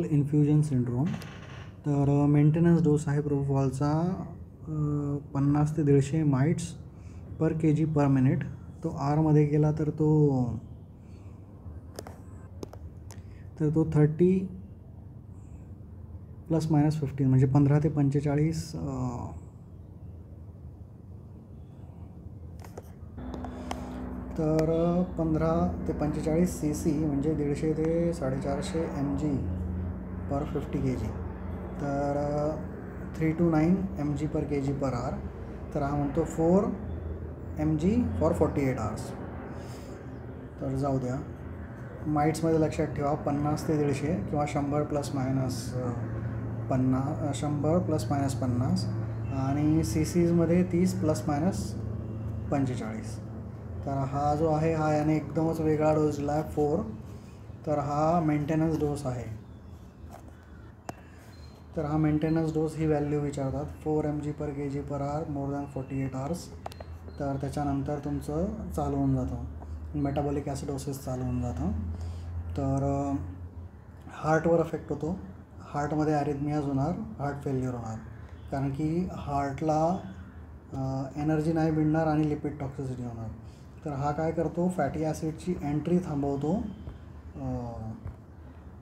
Infusion syndrome. तर maintenance dose आहे प्रोपोफॉलचा 50 ते 150 माइट्स पर kg पर मिनिट. तो आरमध्ये गेला तर तो 30 ± 15 म्हणजे 15 ते 45 तर 15 ते 45 cc म्हणजे 150 ते 450 mg पर 50 kg. तर 3 to 9 mg per kg per hour. तर हा म्हणतो 4 mg फॉर 48 hours. तर जाऊ द्या. माइट्समध्ये लक्षात ठेवा 50 ते 150 किंवा 100 ± 50 आणि सीसीजमध्ये 30 ± 45. तर हा जो आहे हा याने एकदमच वेगळा डोस दिला आहे 4. तर हा मेंटेनन्स डोस आहे. तर हा मेंटेनन्स डोस ही व्हॅल्यू विचारतात 4 mg per kg per hour more than 48 hours. तर त्याच्यानंतर तुमचं चालू होऊन जातं मेटाबॉलिक ॲसिडोसिस चालू होऊन जातं. तर हार्टवर इफेक्ट होतो. हार्टमध्ये ॲरिथमियाज होणार, हार्ट फेल्युअर होणार, कारण की हार्टला एनर्जी नाही मिळणार आणि लिपिड टॉक्सिसिटी होणार. तर हा काय करतो, फॅटी ॲसिडची एंट्री थांबवतो.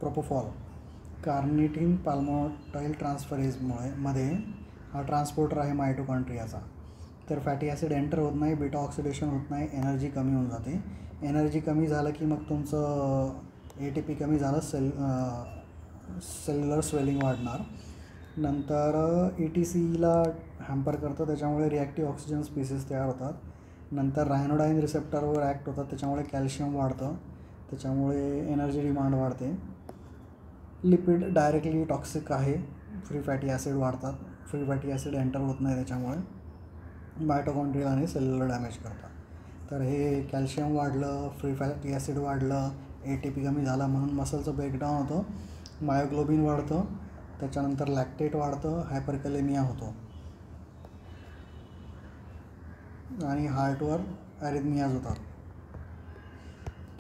प्रोपोफॉल कार्निटिन पाल्मोटाईल ट्रान्सफरेजमध्ये हा ट्रान्सपोर्टर आहे मायटोकॉन्ड्रियाचा. तर फॅटी ॲसिड एंटर होत नाही, बीटा ऑक्सिडेशन होत नाही, एनर्जी कमी होऊन जाते. एनर्जी कमी झालं की मग तुमचं ATP कमी झालं, सेल्युलर स्वेलिंग वाढणार. नंतर ETCला हॅम्पर करतं, त्याच्यामुळे रिॲक्टिव्ह ऑक्सिजन स्पीसीज तयार होतात. नंतर रायनोडाईन रिसेप्टरवर ॲक्ट होतात, त्याच्यामुळे कॅल्शियम वाढतं, त्याच्यामुळे एनर्जी डिमांड वाढते. लिपिड डायरेक्टली टॉक्सिक आहे, फ्री फॅटी ॲसिड वाढतात, फ्री फॅटी ॲसिड एंटर होत नाही, त्याच्यामुळे मायटोकॉन्ड्रिया आणि सेल्युलर डॅमेज करतात. तर हे कॅल्शियम वाढलं, फ्री फॅटी ॲसिड वाढलं, ATP कमी झाला म्हणून मसलचं ब्रेकडाऊन होतं, मायोग्लोबिन वाढतं, त्याच्यानंतर लॅक्टेट वाढतं, हायपरकॅलेमिया होतो आणि हार्टवर ॲरिथमियाज होतात.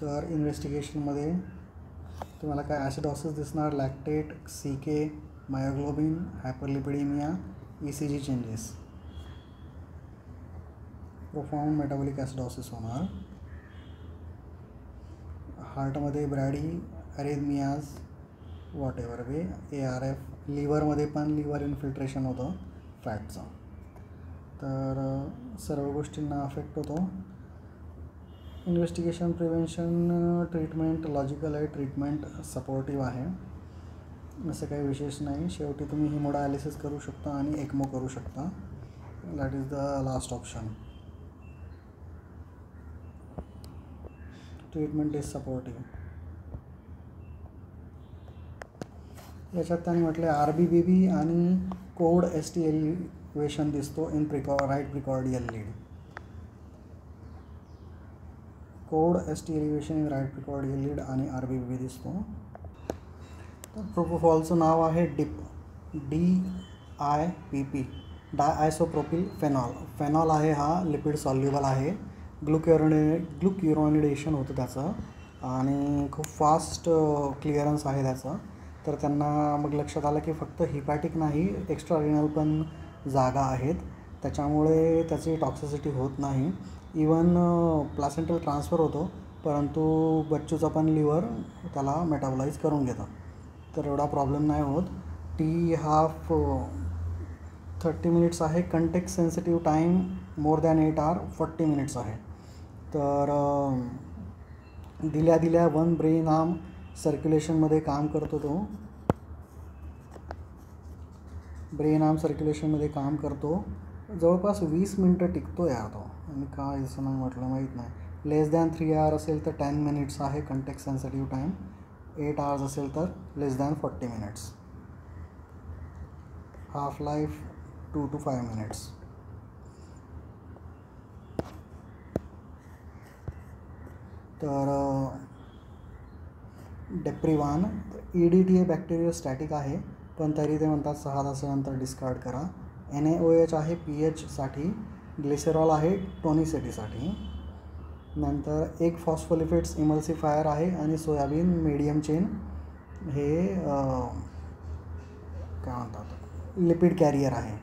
तर इन्व्हेस्टिगेशनमध्ये तुम्हाला काय ॲसिडॉसिस दिसणार, lactate, CK, myoglobin, hyperlipidemia, ECG changes, profound metabolic acidosis होणार. हार्टमध्ये brady, arrhythmias, whatever way, ARF. लिव्हरमध्ये पण लिव्हर इन्फिल्ट्रेशन होतं फॅटचं. तर सर्व गोष्टींना अफेक्ट होतो. इन्व्हेस्टिगेशन, प्रिव्हेन्शन, ट्रीटमेंट लॉजिकल आहे, ट्रीटमेंट सपोर्टिव्ह आहे, असं काही विशेष नाही. शेवटी तुम्ही हिमोडायलिसिस करू शकता आणि ECMO करू शकता. That is the last option. Treatment is supportive. याच्यात त्यांनी म्हटलं RBBB आणि कोड ST एलिव्हेशन दिसतो in right precordial lead. Coved ST elevation in right precordial lead आणि RBBB दिसतो. तर प्रोपोफॉलचं नाव आहे DIPP, डायआयसोप्रोपिल फेनॉल. फेनॉल आहे हा लिपिड सॉल्युबल आहे. ग्लुक्युरॉनिडेशन होतं त्याचं आणि खूप फास्ट क्लिअरन्स आहे त्याचं. तर त्यांना मग लक्षात आलं की फक्त हिपॅटिक नाही, एक्स्ट्रा रिनल पण जागा आहेत, त्याच्यामुळे त्याची टॉक्सिसिटी होत नाही. इवन प्लासेंटल ट्रान्सफर होतो, परंतु बच्चूचा पण लिव्हर त्याला मेटाबोलाइज करून घेतं, तर एवढा प्रॉब्लेम नाही होत. T½ 30 मिनिट्स आहे. Context sensitive time more than 8 hours 40 minutes आहे. तर दिल्या 1 ब्रेन आर्म सर्क्युलेशनमध्ये काम करतो तो. ब्रेन आर्म सर्क्युलेशनमध्ये काम करतो, जवळपास 20 मिनटं टिकतो यार तो. आणि काय असं नाही म्हटलं माहीत नाही. लेस दॅन 3 hours असेल तर 10 मिनिट्स आहे कंटेक्स्ट सेन्सिटिव्ह टाईम. 8 hours असेल तर less than 40 minutes. Half life 2 to 5 minutes. तर डेप्रिवान EDTA बॅक्टेरियोस्टॅटिक आहे, पण तरी ते म्हणतात 6 तासानंतर डिस्कार्ड करा. NaOH आहे pHसाठी, ग्लिसेरॉल आहे टोनिसिटीसाठी. नंतर एक फॉस्फोलिपिड्स इमल्सिफायर आहे आणि सोयाबीन मीडियम चेन हे काय म्हणतात लिपिड कॅरियर आहे.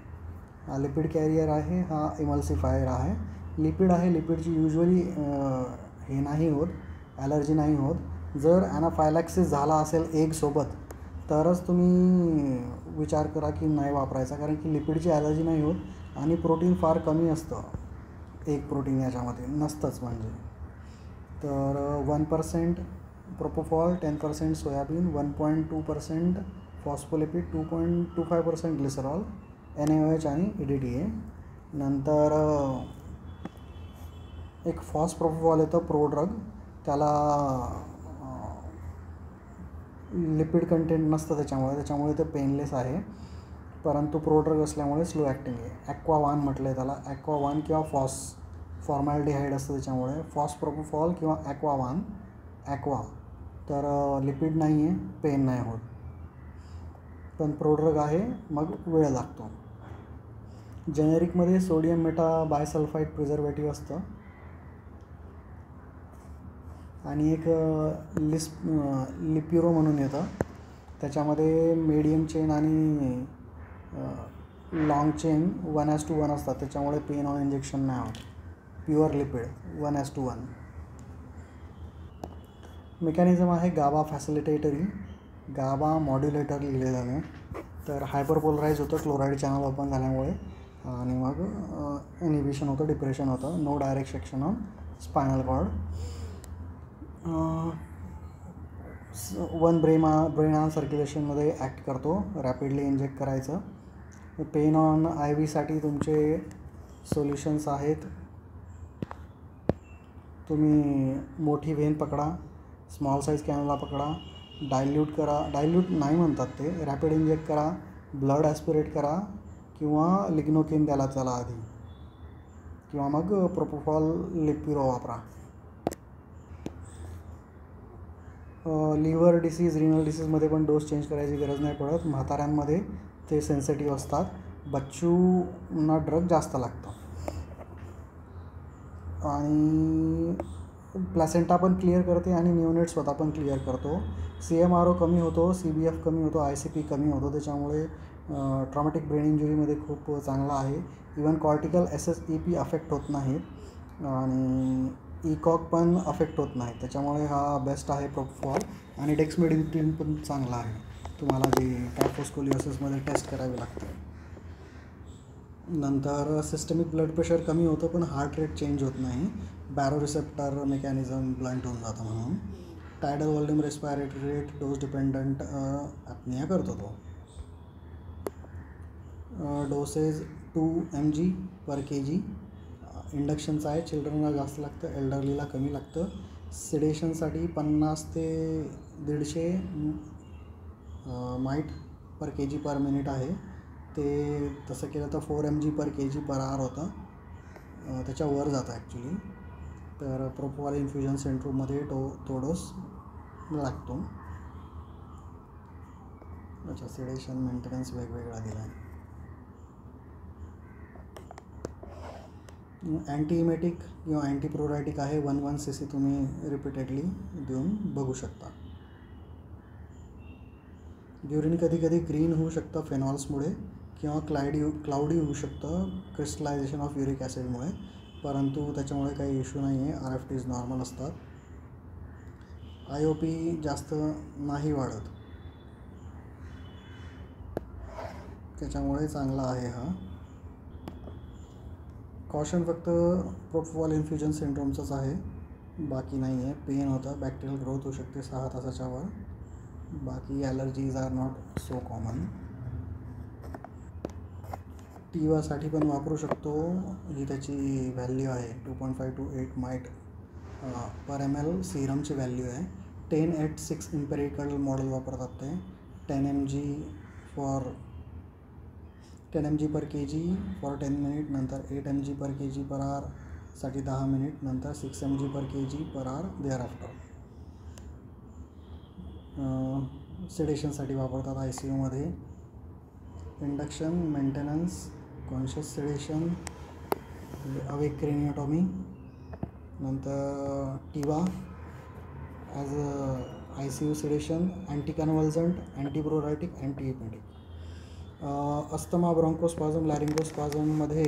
हा लिपिड कॅरियर आहे, हा इमल्सिफायर आहे. लिपिड आहे, लिपिडची युजली हे नाही होत, ॲलर्जी नाही होत. जर ॲनाफायलॅक्सिस झाला असेल एगसोबत तरच तुम्ही विचार करा की नाही वापरायचा, कारण की लिपिडची ॲलर्जी नाही होत आणि प्रोटीन फार कमी असतं. एक प्रोटीन याच्यामध्ये नसतंच म्हणजे. तर 1% propofol, 10% soybean, 1.2% phospholipid, 2.25% glycerol, NaOH आणि EDTA. नंतर एक फॉस्प्रोपोफॉल येतं प्रोड्रग, त्याला लिपिड कंटेंट नसतं त्याच्यामुळे ते पेनलेस आहे, परंतु प्रोड्रग असल्यामुळे स्लो ॲक्टिंग आहे. ॲक्वावान म्हटलं आहे त्याला, ॲक्वावान किंवा फॉर्मॅल्डिहाईड असतं त्याच्यामुळे फॉस्प्रोपोफॉल किंवा ॲक्वावान. ॲक्वा तर लिपिड नाही आहे, पेन नाही होत, पण प्रोड्रग आहे मग वेळ लागतो. जेनेरिकमध्ये सोडियम मेटा बायसल्फाईड प्रिझर्वेटिव्ह असतं आणि एक लिप्युरो म्हणून येतं, त्याच्यामध्ये मीडियम चेन आणि लॉंग चेन 1:1 असतात, त्याच्यामुळे पेन ऑन इंजेक्शन नाही होत. Pure lipid 1:1. मेकॅनिझम आहे गाबा फॅसिलिटेटरी, गाबा मॉड्युलेटर लिहिलेलं आहे. तर हायपरपोलराईज होतं क्लोराईड चॅनल ओपन झाल्यामुळे आणि मग इनिबिशन होतं, डिप्रेशन होतं. No direct section on spinal cord. Brain on सर्क्युलेशनमध्ये ॲक्ट करतो, रॅपिडली इंजेक्ट करायचं. पेन ऑन IV साठी तुमचे सोल्युशन्स आहेत. तुम्ही मोठी व्हेन पकडा, स्मॉल साईज कॅनला पकडा, डायल्यूट करा, डायल्यूट नाही म्हणतात ते, रॅपिड इंजेक्ट करा, ब्लड ॲस्पिरेट करा किंवा लिग्नोकेन द्यायला चला आधी, किंवा मग प्रोपोफॉल लिप्युरो वापरा. लिव्हर डिसीज, रिनल डिसीजमध्ये पण डोस चेंज करायची गरज नाही पडत. म्हाताऱ्यांमध्ये ते सेन्सिटिव्ह असतात. बच्चूंना ड्रग जास्त लागतं. आणि प्लॅसेंटा पण क्लिअर करते आणि निओनेट स्वतः पण क्लिअर करतो. CMRO कमी होतो, CBF कमी होतो, ICP कमी होतो, त्याच्यामुळे ट्रॉमॅटिक ब्रेन इंजुरीमध्ये खूप चांगला आहे. इवन कॉर्टिकल SSEP अफेक्ट होत नाहीत आणि ECOG पण अफेक्ट होत नाही, त्याच्यामुळे हा बेस्ट आहे प्रोपोफॉल. आणि डेक्समेडिसिन पण चांगला आहे, तुम्हाला जे कॅफोस्कोलिओसिसमध्ये टेस्ट करावी लागते. नंतर सिस्टमिक ब्लड प्रेशर कमी होतं, पण हार्ट रेट चेंज होत नाही, बॅरो रिसेप्टर मेकॅनिझम ब्लंट होऊन जातं म्हणून. Tidal volume, respiratory rate, dose dependent apnoea करतो तो. Dosage 2 mg/kg. इंडक्शनचं आहे, चिल्ड्रनला जास्त लागतं, एल्डरलीला कमी लागतं. सिडेशनसाठी 50 ते 150 माईट/kg/मिनिट आहे. ते तसं केलं तर 4 mg/kg/hour होतं, त्याच्यावर जातं ॲक्च्युली. तर प्रोपोफॉल इन्फ्युजन सेंट्रूममध्ये तो डोस लागतो. अच्छा, सिडेशन मेंटेनन्स वेगवेगळा दिला आहे. अँटीइमेटिक किंवा अँटीप्रोरायटिक आहे, 1 cc तुम्ही रिपीटेडली देऊन बघू शकता. युरिन कधी कधी ग्रीन होऊ शकतं फेनॉल्समुळे किंवा क्लाउडी होऊ शकतं क्रिस्टलायझेशन ऑफ युरिक ॲसिडमुळे, परंतु त्याच्यामुळे काही इश्यू नाही आहे. RFTs नॉर्मल असतात. IOP जास्त नाही वाढत, त्याच्यामुळे चांगला आहे हा. कॉशन फक्त प्रोपोफॉल इन्फ्युजन सिंड्रोमचंच आहे, बाकी नाही आहे. पेन होतं, बॅक्टेरियल ग्रोथ होऊ शकते 6 तासाच्या वर, बाकी allergies are not so common. टीवासाठी पण वापरू शकतो, ही त्याची व्हॅल्यू आहे 2.5 to 8 माईट/ml सिरमची व्हॅल्यू आहे. 10-8-6 इम्पेरिकल मॉडेल वापरतात ते. 10 mg/kg फॉर 10 मिनिट, नंतर 8 mg/kg/hour साठी 10 मिनिट, नंतर 6 mg/kg/hour देअर आफ्टर. सिडेशनसाठी वापरतात ICUमध्ये. Induction, maintenance, conscious sedation, awake craniotomy, नंतर TIVA as ICU sedation, anticonvulsant, antipruritic, antiemetic. Asthma, bronchospasm, लॅरिंगोस्पाझममध्ये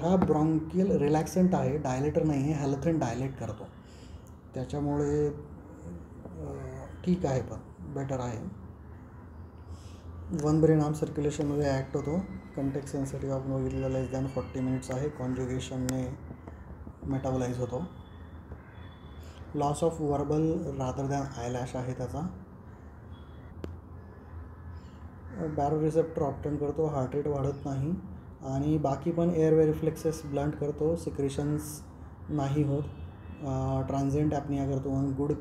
हा ब्रॉन्कियल रिलॅक्संट आहे, डायलेटर नाही आहे, हॅलथ्रिन डायलेट करतो, त्याच्यामुळे ठीक आहे, पण बेटर आहे. वन ब्रेन आर्म सर्क्युलेशनमध्ये ॲक्ट होतो. कंटेक्ट सेन्सिटिव्ह आपण बघितलेलं लेस दॅन 40 मिनिट्स आहे, कॉन्ज्युगेशनने मेटाबोलाइज होतो. Loss of verbal rather than eyelash आहे त्याचा. बॅरो रिसेप्टर ऑप्टन करतो, हार्ट रेट वाढत नाही, आणि बाकी पण एअरवे रिफ्लेक्सेस ब्लंट करतो, सिक्रेशन्स नाही होत, ट्रान्झिएंट ॲपनिया करतो, गुड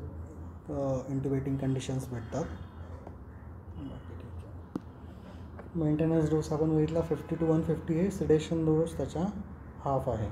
इंट्युबेटिंग कंडिशन्स भेटतात. बाकी ठीक आहे. मेंटेनन्स डोस आपण बघितला 50 to 150 आहे. सिडेशन डोस त्याचा हाफ आहे.